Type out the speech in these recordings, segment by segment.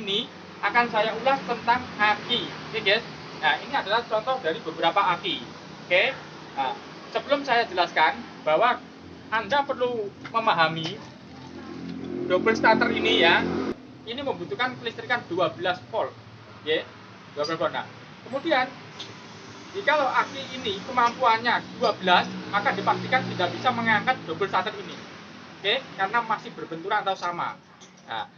ini akan saya ulas tentang aki. Oke guys. Nah, ini adalah contoh dari beberapa aki. Oke. Nah, sebelum saya jelaskan bahwa Anda perlu memahami double starter ini ya. Ini membutuhkan kelistrikan 12 volt. Ya. 12 volt. Nah, kemudian jikalau aki ini kemampuannya 12, maka dipastikan tidak bisa mengangkat double starter ini. Oke, karena masih berbenturan atau sama. Nah,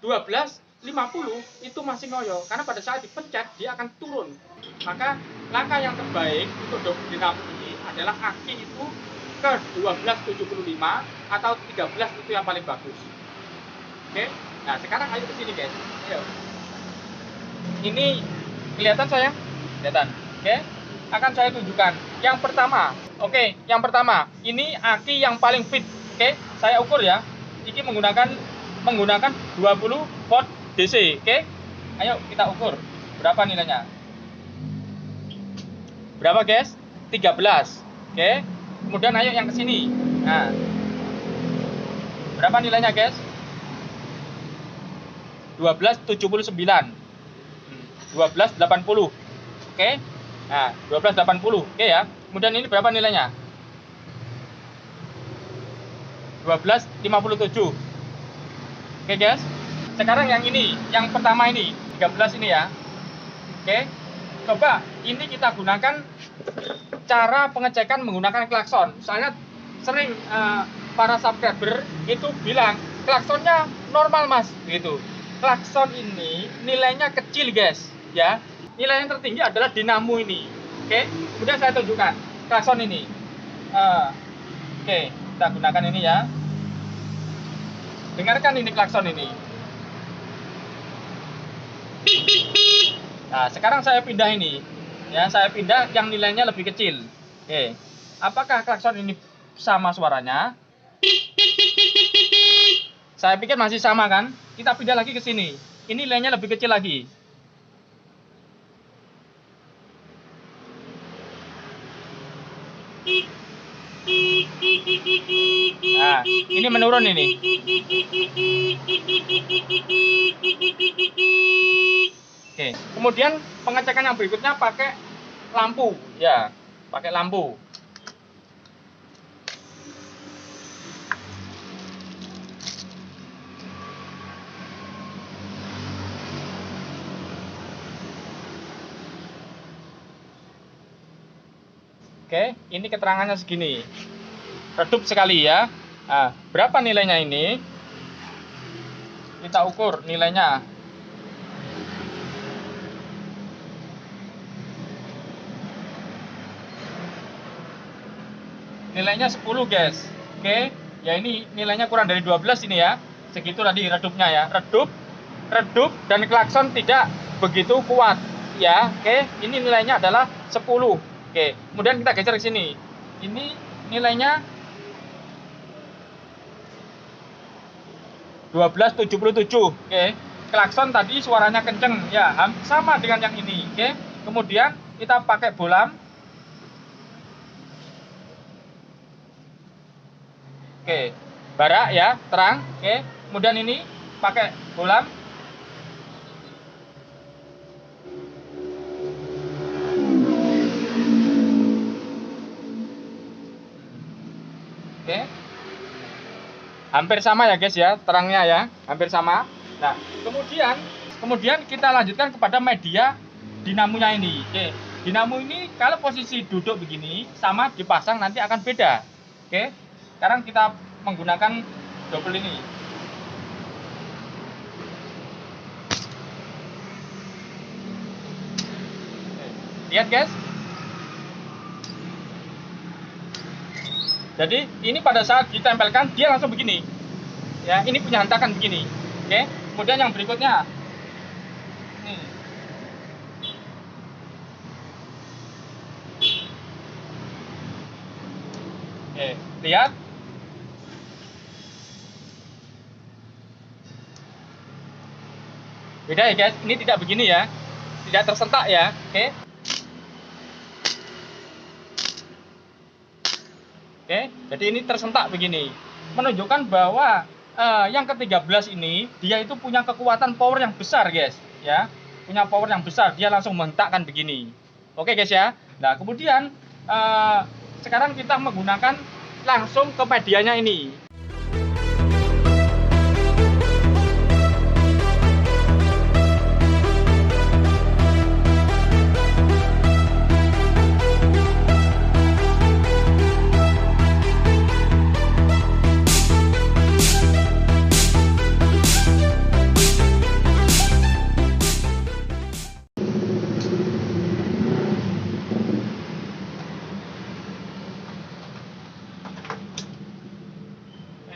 12, 50 itu masih ngoyo, karena pada saat dipencet dia akan turun. Maka langkah yang terbaik untuk double dinamo ini adalah aki itu ke 1275 atau 13 itu yang paling bagus. Oke, nah sekarang ayo ke sini guys. Ayo. Ini kelihatan saya? Kelihatan. Oke, akan saya tunjukkan. Yang pertama, oke, yang pertama, ini aki yang paling fit. Oke, saya ukur ya. Ini menggunakan 20 volt DC. Oke, ayo kita ukur. Berapa nilainya? Berapa guys? 13. Oke, kemudian ayo yang ke sini. Nah, berapa nilainya guys? 1279. 1280. Oke. Nah, 1280. Oke ya. Kemudian ini berapa nilainya? 1257. Oke guys. Sekarang yang ini, yang pertama ini, 13 ini ya. Oke. Coba ini kita gunakan cara pengecekan menggunakan klakson. Soalnya sering para subscriber itu bilang klaksonnya normal mas, gitu. Klakson ini nilainya kecil guys, ya. Nilai yang tertinggi adalah dinamo ini. Oke. Kemudian saya tunjukkan klakson ini. Oke, kita gunakan ini ya. Dengarkan ini klakson ini. Nah, sekarang saya pindah ini. Ya, saya pindah yang nilainya lebih kecil. Oke. Apakah klakson ini sama suaranya? Saya pikir masih sama kan? Kita pindah lagi ke sini. Ini nilainya lebih kecil lagi. Nah, ini menurun ini. Oke, kemudian pengecekan yang berikutnya pakai lampu, ya, pakai lampu. Oke, ini keterangannya segini. Redup sekali ya. Nah, berapa nilainya ini? Kita ukur nilainya. Nilainya 10 guys. Oke, ya ini nilainya kurang dari 12 ini ya. Segitu tadi redupnya ya. Redup dan klakson tidak begitu kuat ya. Oke, ini nilainya adalah 10. Oke, kemudian kita geser ke sini. Ini nilainya 1277. Oke, klakson tadi suaranya kenceng ya, sama dengan yang ini. Oke, kemudian kita pakai bolam. Oke, barak ya, terang. Oke, kemudian ini pakai bolam. Oke, hampir sama ya guys ya, terangnya ya, hampir sama. Nah, kemudian kita lanjutkan kepada media dinamonya ini. Oke, dinamo ini kalau posisi duduk begini sama dipasang nanti akan beda. Oke, sekarang kita menggunakan double ini. Oke, lihat guys. Jadi ini pada saat ditempelkan dia langsung begini. Ya, ini punya hentakan begini. Oke. Kemudian yang berikutnya. Oke, lihat. Beda ya guys, ini tidak begini ya. Tidak tersentak ya. Oke. Oke, jadi ini tersentak begini, menunjukkan bahwa yang ke-13 ini dia itu punya kekuatan power yang besar, guys, ya. Punya power yang besar, dia langsung menghentakkan begini. Oke, guys ya. Nah, kemudian sekarang kita menggunakan langsung ke medianya ini.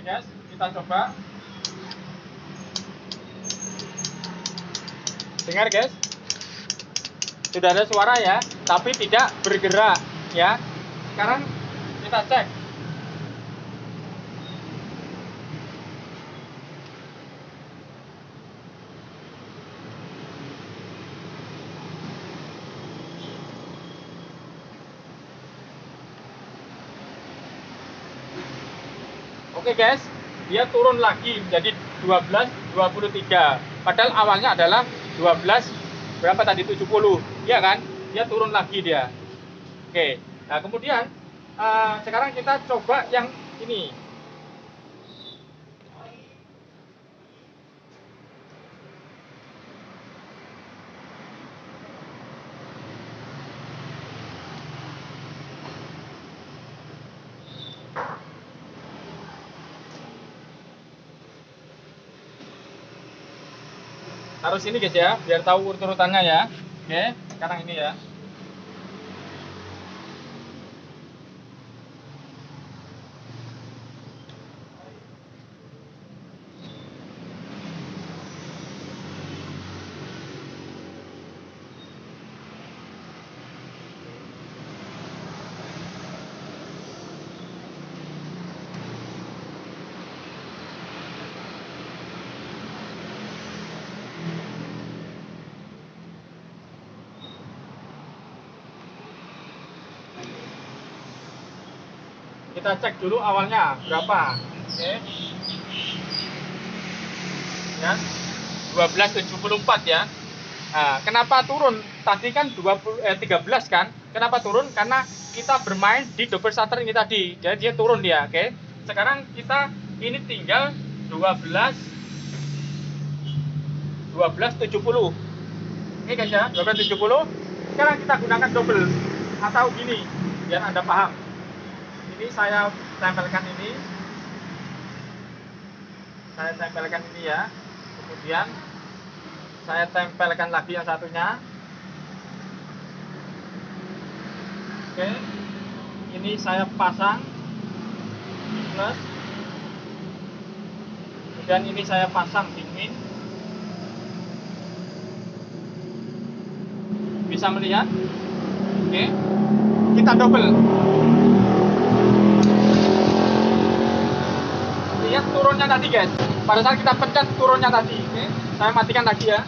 Guys, kita coba. Dengar, guys, sudah ada suara ya, tapi tidak bergerak ya. Sekarang kita cek. Oke, guys, dia turun lagi menjadi 12,23. Padahal awalnya adalah 12 berapa tadi, 70, ya kan? Dia turun lagi dia. Oke. Nah, kemudian sekarang kita coba yang ini. Taruh sini, guys ya, biar tahu urut-urutannya ya. Oke, sekarang ini ya. Kita cek dulu awalnya berapa. Oke. Ya. 12,74 ya. Nah, kenapa turun? Tadi kan 13 kan? Kenapa turun? Karena kita bermain di double shutter ini tadi. Jadi dia turun dia, oke. Sekarang kita ini tinggal 12,70. Oke, guys ya, 12,70. Sekarang kita gunakan double atau gini biar Anda paham. Ini saya tempelkan ini. Saya tempelkan ini ya. Kemudian saya tempelkan lagi yang satunya. Oke. Ini saya pasang plus. Kemudian ini saya pasang di min. Bisa melihat? Oke. Kita double. Lihat turunnya tadi, guys. Pada saat kita pencet turunnya tadi. Oke. Saya matikan lagi ya.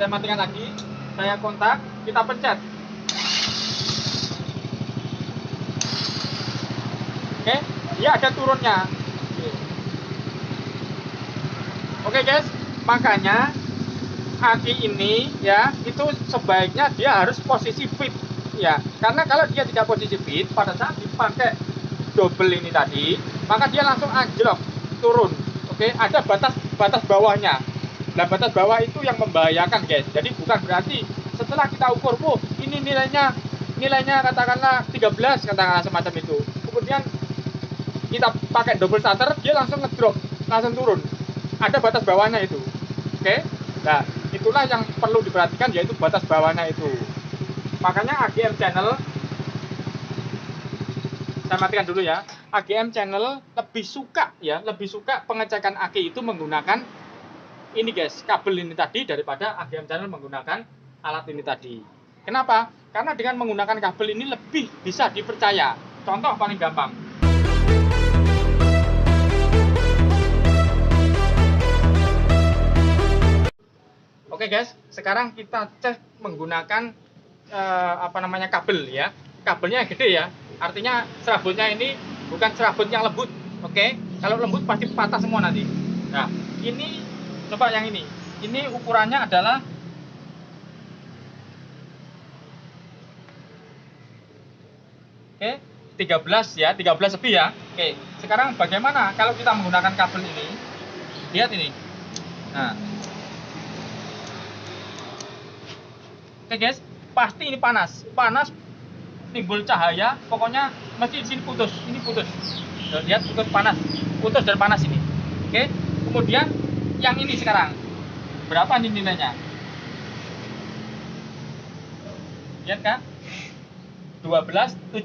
Saya matikan lagi. Saya kontak, kita pencet. Oke, dia ada turunnya. Oke, guys, makanya aki ini ya itu sebaiknya dia harus posisi fit ya, karena kalau dia tidak posisi fit pada saat dipakai double ini tadi, maka dia langsung anjlok turun. Oke, ada batas bawahnya. Nah, batas bawah itu yang membahayakan, guys. Jadi bukan berarti setelah kita ukur, oh ini nilainya katakanlah 13, katakanlah semacam itu, kemudian kita pakai double shutter, dia langsung ngedrop, langsung turun. Ada batas bawahnya itu. Oke. Nah, itulah yang perlu diperhatikan, yaitu batas bawahnya itu. Makanya AGM channel, saya matikan dulu ya. AGM channel lebih suka pengecekan aki itu menggunakan ini, guys, kabel ini tadi, daripada AGM channel menggunakan alat ini tadi. Kenapa? Karena dengan menggunakan kabel ini lebih bisa dipercaya. Contoh paling gampang. Oke, guys, sekarang kita cek menggunakan kabel ya. Kabelnya yang gede ya. Artinya serabutnya ini bukan serabut yang lembut. Oke. Kalau lembut pasti patah semua nanti. Nah, ini coba yang ini. Ini ukurannya adalah oke, 13 ya, 13 lebih ya. Oke, sekarang bagaimana kalau kita menggunakan kabel ini? Lihat ini. Nah. Oke guys, pasti ini panas. Panas timbul cahaya, pokoknya mesti di sini putus. Ini putus. Lihat putus panas. Putus dan panas ini. Oke. Kemudian yang ini sekarang. Berapa nih nilainya? Lihat kan? 1274.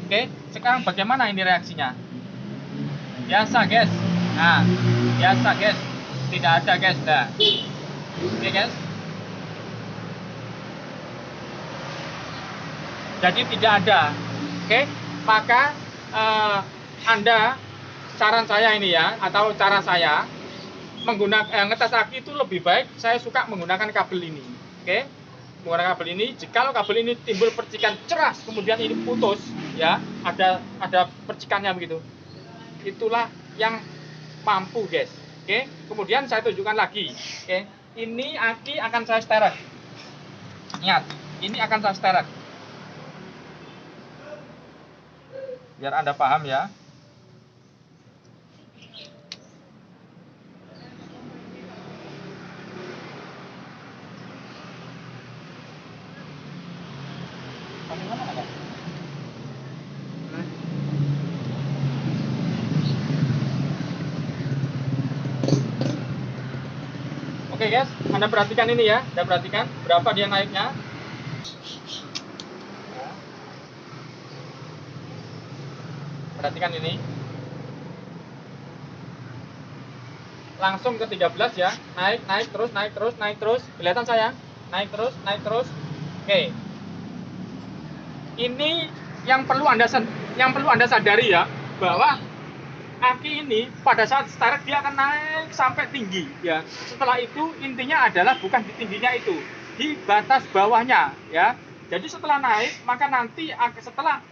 Oke, sekarang bagaimana ini reaksinya? Biasa guys. Nah, biasa guys. Tidak ada guys. Nah. Oke guys. Jadi tidak ada. Oke, maka Anda, saran saya ini ya, atau cara saya menggunakan ngetes aki itu lebih baik saya suka menggunakan kabel ini. Oke, menggunakan kabel ini. Jika kabel ini timbul percikan ceras, kemudian ini putus, ya, ada percikannya begitu. Itulah yang mampu guys. Oke, kemudian saya tunjukkan lagi. Oke, ini aki akan saya sterek. Ingat, ini akan saya sterek. Biar Anda paham ya. Oke guys, Anda perhatikan ini ya. Anda perhatikan berapa dia naiknya. Perhatikan ini. Langsung ke 13 ya. Naik terus. Kelihatan saya? Naik terus. Oke. Ini yang perlu Anda sadari ya, bahwa aki ini pada saat start dia akan naik sampai tinggi ya. Setelah itu intinya adalah bukan di tingginya itu, di batas bawahnya ya. Jadi setelah naik, maka nanti setelah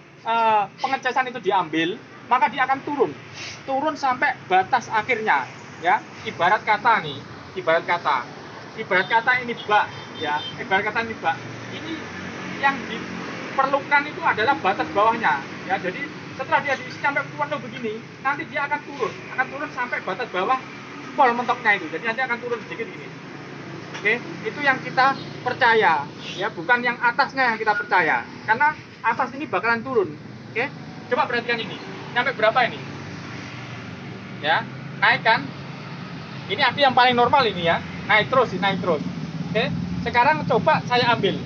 pengecasan itu diambil, maka dia akan turun sampai batas akhirnya ya. Ibarat kata ini bak ya, ini yang diperlukan itu adalah batas bawahnya ya. Jadi setelah dia diisi sampai penuh begini, nanti dia akan turun sampai batas bawah pol mentoknya itu. Jadi nanti akan turun sedikit gini. Oke, itu yang kita percaya ya, bukan yang atasnya yang kita percaya, karena atas ini bakalan turun. Oke, coba perhatikan ini, sampai berapa ini ya, naik kan, ini aki yang paling normal ini ya, naik terus. Oke, sekarang coba saya ambil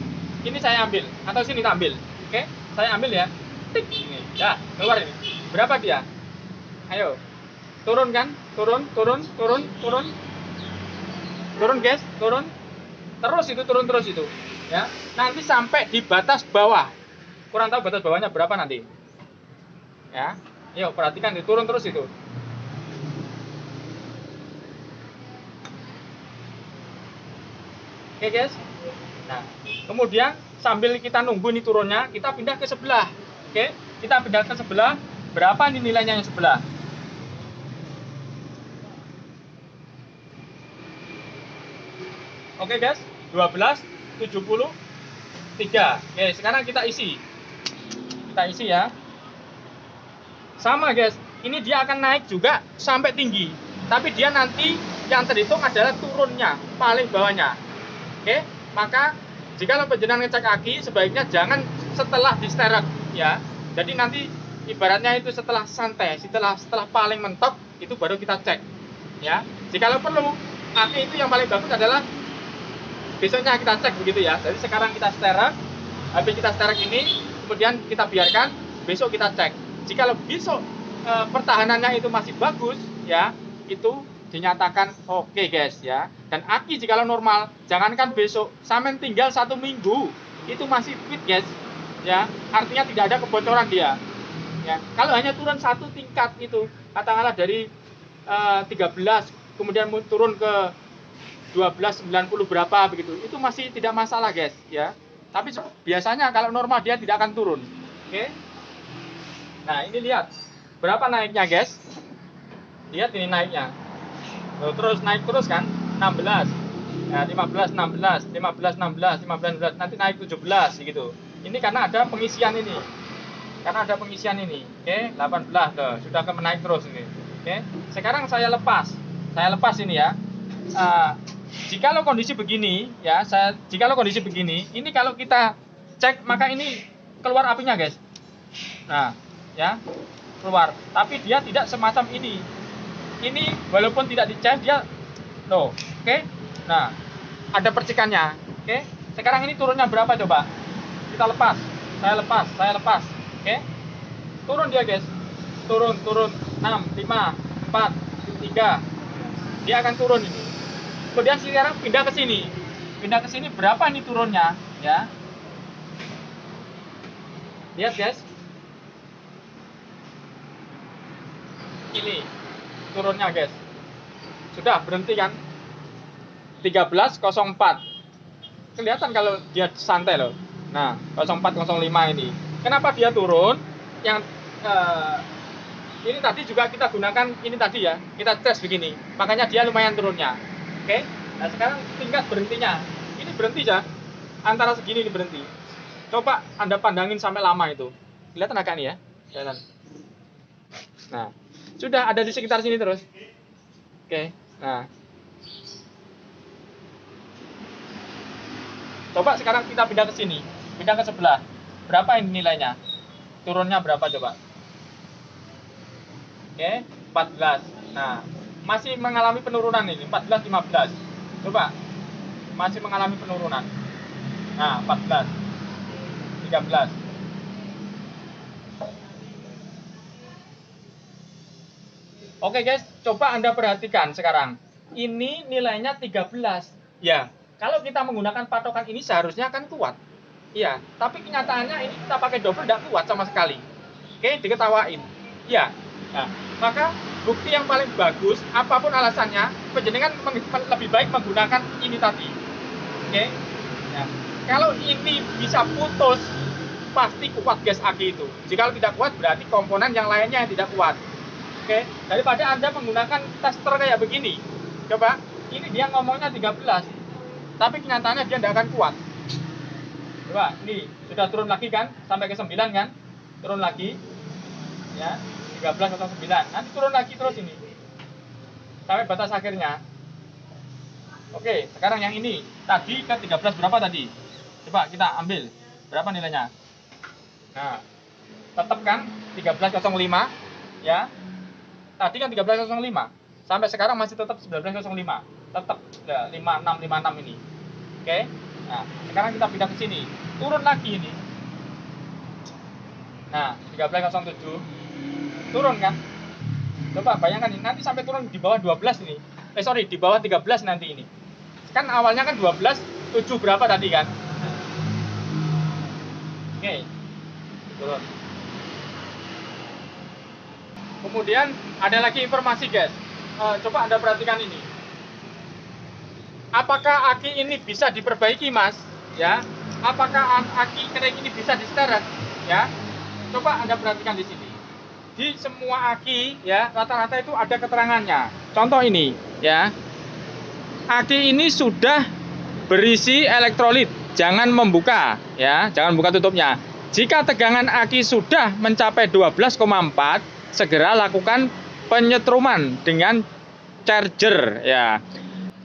atau sini kita ambil. Oke, saya ambil ya, tik ini ya, keluar ini, berapa dia, ayo turun kan, turun guys, turun terus itu ya, nanti sampai di batas bawah. Kurang tahu batas bawahnya berapa nanti ya. Yuk perhatikan, turun terus itu. Oke guys. Nah, kemudian sambil kita nunggu ini turunnya, kita pindah ke sebelah. Oke, kita pindah ke sebelah. Berapa nih nilainya yang sebelah? Oke guys, 1273. Oke, sekarang kita isi ya. Sama guys, ini dia akan naik juga sampai tinggi, tapi dia nanti yang terhitung adalah turunnya paling bawahnya. Oke, maka jika penjenengan ngecek aki, sebaiknya jangan setelah di sterek ya. Jadi nanti ibaratnya itu setelah santai, setelah paling mentok itu baru kita cek ya. Jika perlu, aki itu yang paling bagus adalah besoknya kita cek begitu ya. Jadi sekarang kita sterek, habis kita sterek ini, kemudian kita biarkan, besok kita cek. Jika besok pertahanannya itu masih bagus ya, itu dinyatakan oke guys ya. Dan aki jika normal, jangankan besok, sampai tinggal 1 minggu itu masih fit guys ya. Artinya tidak ada kebocoran dia ya. Kalau hanya turun 1 tingkat itu, katakanlah dari 13 kemudian turun ke 1290 berapa begitu, itu masih tidak masalah guys ya. Tapi biasanya kalau normal dia tidak akan turun. Oke. Nah, ini lihat berapa naiknya guys lihat ini naiknya. Loh, terus naik terus kan, 16, ya, 15, 16, 15, 16, 15, 16, nanti naik 17 gitu. Ini karena ada pengisian ini. Karena ada pengisian ini. Oke, 18 loh, sudah akan menaik terus ini. Oke, sekarang saya lepas. Saya lepas ini ya. Jikalau kondisi begini ya, jikalau kondisi begini, ini kalau kita cek maka ini keluar apinya, guys. Nah, ya, keluar. Tapi dia tidak semacam ini. Ini walaupun tidak dicas dia loh, oke. Nah, ada percikannya. Oke. Sekarang ini turunnya berapa coba? Kita lepas. Saya lepas. Oke. Turun dia, guys. Turun 6, 5, 4, 3. Dia akan turun ini. Kemudian sekarang pindah ke sini. Pindah ke sini berapa ini turunnya, ya? Lihat, guys. Ini turunnya, guys. Sudah berhenti kan? 13.04. Kelihatan kalau dia santai loh. Nah, 04.05 ini. Kenapa dia turun? Yang ini tadi juga kita gunakan ini tadi ya. Kita tes begini. Makanya dia lumayan turunnya. Oke. Nah, sekarang tingkat berhentinya. Ini berhenti ya. Antara segini ini berhenti. Coba Anda pandangin sampai lama itu. Kelihatan agak nih ya. Kelihatan. Nah, sudah ada di sekitar sini terus. Oke. Nah. Coba sekarang kita pindah ke sini. Pindah ke sebelah. Berapa ini nilainya? Turunnya berapa coba? Oke, 14. Nah, masih mengalami penurunan ini, 14, 15. Coba. Masih mengalami penurunan. Nah, 14. 13. Oke, guys, coba Anda perhatikan sekarang. Ini nilainya 13. Ya, kalau kita menggunakan patokan ini seharusnya kan kuat. Iya, tapi kenyataannya ini kita pakai double tidak kuat sama sekali. Oke, diketawain. Ya. Nah, maka bukti yang paling bagus, apapun alasannya, penjenengan lebih baik menggunakan ini tadi. Oke. Nah, kalau ini bisa putus, pasti kuat gas aki itu. Jika tidak kuat, berarti komponen yang lainnya yang tidak kuat. Oke. Daripada Anda menggunakan tester kayak begini. Coba, ini dia ngomongnya 13. Tapi kenyataannya dia tidak akan kuat. Coba, ini sudah turun lagi kan, sampai ke 9 kan, turun lagi, ya, 13 atau 9, nanti turun lagi terus ini, sampai batas akhirnya. Oke, sekarang yang ini, tadi ke 13 berapa tadi? Coba kita ambil, berapa nilainya? Nah, tetap kan, 13.05, ya, tadi kan 13.05, sampai sekarang masih tetap 19.05, tetap, ya, 56 ini, oke. Nah, sekarang kita pindah ke sini. Turun lagi ini. Nah, 13.07. Turun kan? Coba bayangkan ini. Nanti sampai turun di bawah 12 ini. Di bawah 13 nanti ini. Kan awalnya kan 12, 7 berapa tadi kan? Oke. Turun. Kemudian ada lagi informasi, guys. Coba Anda perhatikan ini. Apakah aki ini bisa diperbaiki, Mas? Ya. Apakah aki kering ini bisa diseret? Ya. Coba Anda perhatikan di sini. Di semua aki ya, rata-rata itu ada keterangannya. Contoh ini, ya. Aki ini sudah berisi elektrolit. Jangan membuka, ya. Jangan buka tutupnya. Jika tegangan aki sudah mencapai 12,4, segera lakukan penyetruman dengan charger, ya.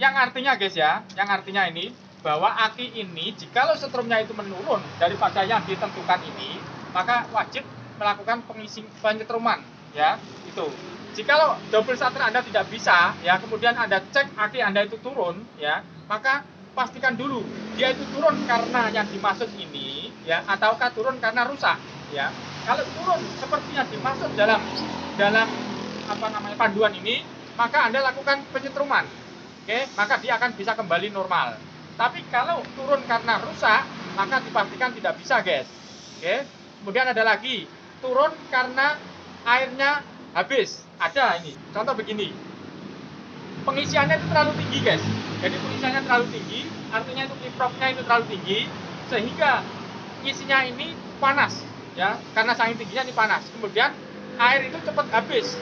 Yang artinya, guys, ya, yang artinya ini bahwa aki ini jikalau setrumnya itu menurun daripada yang ditentukan ini, maka wajib melakukan penyetruman, ya, itu. Jikalau double starter Anda tidak bisa, ya, kemudian Anda cek aki Anda itu turun, ya, maka pastikan dulu dia itu turun karena yang dimaksud ini, ya, ataukah turun karena rusak, ya. Kalau turun seperti yang dimaksud dalam panduan ini, maka Anda lakukan penyetruman. Oke, maka dia akan bisa kembali normal. Tapi kalau turun karena rusak, maka dipastikan tidak bisa, guys. Oke. Kemudian ada lagi, turun karena airnya habis. Ada ini. Contoh begini. Pengisiannya itu terlalu tinggi, guys. Jadi pengisiannya terlalu tinggi, artinya itu kiprofnya itu terlalu tinggi sehingga isinya ini panas, ya. Karena saking tingginya ini panas. Kemudian air itu cepat habis.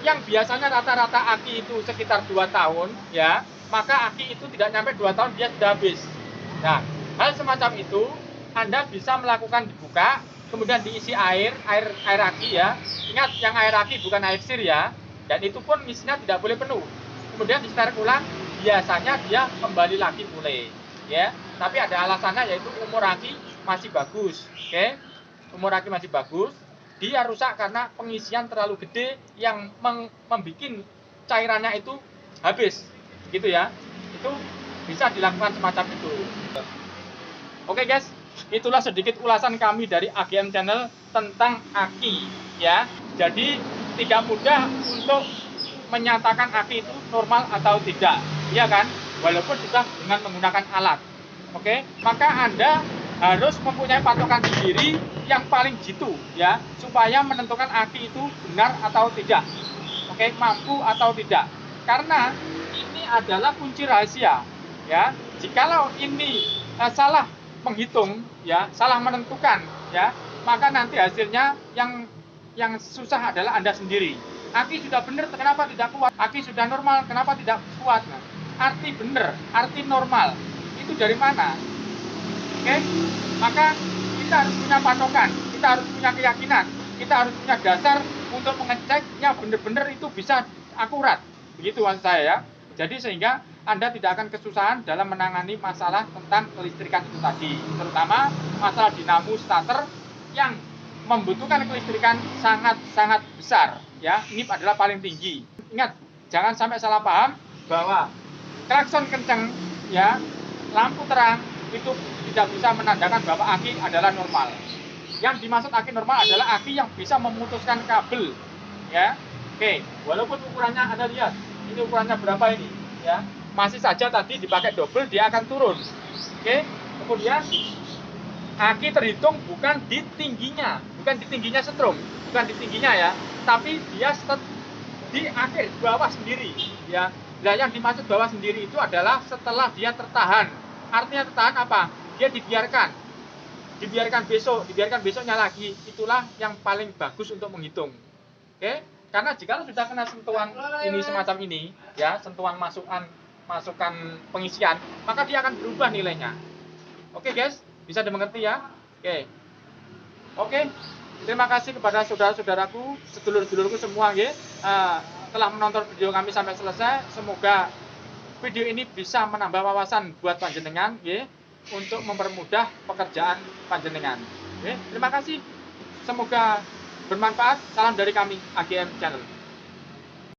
yang biasanya rata-rata aki itu sekitar 2 tahun, ya, maka aki itu tidak nyampe 2 tahun dia sudah habis. Nah, hal semacam itu Anda bisa melakukan dibuka, kemudian diisi air aki ya. Ingat, yang air aki bukan air sir ya. Dan itu pun isinya tidak boleh penuh. Kemudian disterek ulang, biasanya dia kembali lagi pulih, ya. Tapi ada alasannya, yaitu umur aki masih bagus, oke? Umur aki masih bagus, dia rusak karena pengisian terlalu gede yang membuat cairannya itu habis, gitu ya. Itu bisa dilakukan semacam itu. Oke guys, itulah sedikit ulasan kami dari AGM Channel tentang aki, ya. Jadi tidak mudah untuk menyatakan aki itu normal atau tidak, ya kan? Walaupun sudah dengan menggunakan alat. Oke, maka Anda harus mempunyai patokan sendiri yang paling jitu, ya, supaya menentukan aki itu benar atau tidak. Oke, mampu atau tidak. Karena ini adalah kunci rahasia, ya. Jikalau ini salah menghitung, ya, salah menentukan, ya, maka nanti hasilnya yang susah adalah Anda sendiri. Aki sudah benar, kenapa tidak kuat? Aki sudah normal, kenapa tidak kuat? Nah, arti benar, arti normal, itu dari mana? Oke, maka kita harus punya patokan, kita harus punya keyakinan, kita harus punya dasar untuk mengeceknya benar-benar itu bisa akurat. Begitu maksud saya ya. Jadi sehingga Anda tidak akan kesusahan dalam menangani masalah tentang kelistrikan itu tadi. Terutama masalah dinamo starter yang membutuhkan kelistrikan sangat-sangat besar, ya. Ini adalah paling tinggi. Ingat, jangan sampai salah paham bahwa klakson kencang, ya, lampu terang itu tidak bisa menandakan bahwa aki adalah normal. Yang dimaksud aki normal adalah aki yang bisa memutuskan kabel, ya. Oke, walaupun ukurannya Anda lihat, ini ukurannya berapa ini, ya. Masih saja tadi dipakai double dia akan turun. Oke, kemudian aki terhitung bukan di tingginya, bukan di tingginya setrum, bukan di tingginya ya, tapi dia di akhir bawah sendiri, ya. Nah, yang dimaksud bawah sendiri itu adalah setelah dia tertahan. Artinya tertahan apa? Dia dibiarkan besoknya lagi. Itulah yang paling bagus untuk menghitung. Oke? Karena jika sudah kena sentuhan ini semacam ini, ya, sentuhan masukan pengisian, maka dia akan berubah nilainya. Oke guys, bisa dimengerti ya? Oke, terima kasih kepada saudara-saudaraku, sedulur-sedulurku semua, ya, telah menonton video kami sampai selesai. Semoga video ini bisa menambah wawasan buat panjenengan, ya, untuk mempermudah pekerjaan panjenengan. Terima kasih. Semoga bermanfaat. Salam dari kami, AGM Channel.